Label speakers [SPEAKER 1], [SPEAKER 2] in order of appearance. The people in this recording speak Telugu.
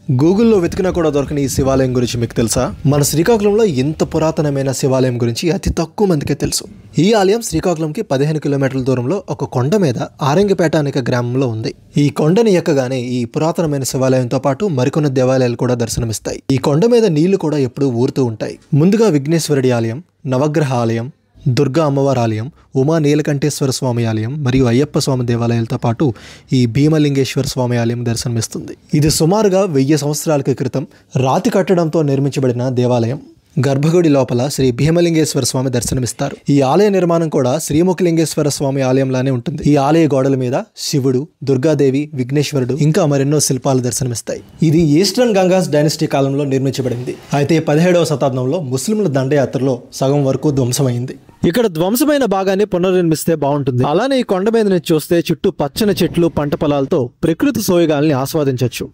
[SPEAKER 1] గూగుల్లో వెతికినా కూడా దొరకని ఈ శివాలయం గురించి మీకు తెలుసా? మన శ్రీకాకుళంలో ఇంత పురాతనమైన శివాలయం గురించి అతి తక్కువ మందికే తెలుసు. ఈ ఆలయం శ్రీకాకుళంకి 15 కిలోమీటర్ల దూరంలో ఒక కొండ మీద ఆరంగిపేట అనే గ్రామంలో ఉంది. ఈ కొండని ఎక్కగానే ఈ పురాతనమైన శివాలయంతో పాటు మరికొన్ని దేవాలయాలు కూడా దర్శనమిస్తాయి. ఈ కొండ మీద నీళ్లు కూడా ఎప్పుడూ ఊరుతూ ఉంటాయి. ముందుగా విఘ్నేశ్వరుడి ఆలయం, నవగ్రహ ఆలయం, దుర్గా అమ్మవారి ఆలయం, ఉమా నీలకంఠేశ్వర స్వామి ఆలయం మరియు అయ్యప్ప స్వామి దేవాలయాలతో పాటు ఈ భీమలింగేశ్వర స్వామి ఆలయం దర్శనమిస్తుంది. ఇది సుమారుగా 1000 సంవత్సరాల క్రితం రాతి కట్టడంతో నిర్మించబడిన దేవాలయం. గర్భగుడి లోపల శ్రీ భీమలింగేశ్వర స్వామి దర్శనమిస్తారు. ఈ ఆలయ నిర్మాణం కూడా శ్రీముఖలింగేశ్వర స్వామి ఆలయంలానే ఉంటుంది. ఈ ఆలయ గోడల మీద శివుడు, దుర్గాదేవి, విఘ్నేశ్వరుడు ఇంకా మరెన్నో శిల్పాలు దర్శనమిస్తాయి. ఇది ఈస్టర్న్ గంగాస్ డైనస్టీ కాలంలో నిర్మించబడింది. అయితే 17వ శతాబ్దంలో ముస్లింల దండయాత్రలో సగం వరకు ధ్వంసమైంది. ఇక్కడ ధ్వంసమైన భాగాన్ని పునర్నిర్మిస్తే బాగుంటుంది. అలానే ఈ కొండ మీద నుంచి చూస్తే చుట్టూ పచ్చని చెట్లు, పంట పొలాలతో ప్రకృతి సోయగాల్ని ఆస్వాదించవచ్చు.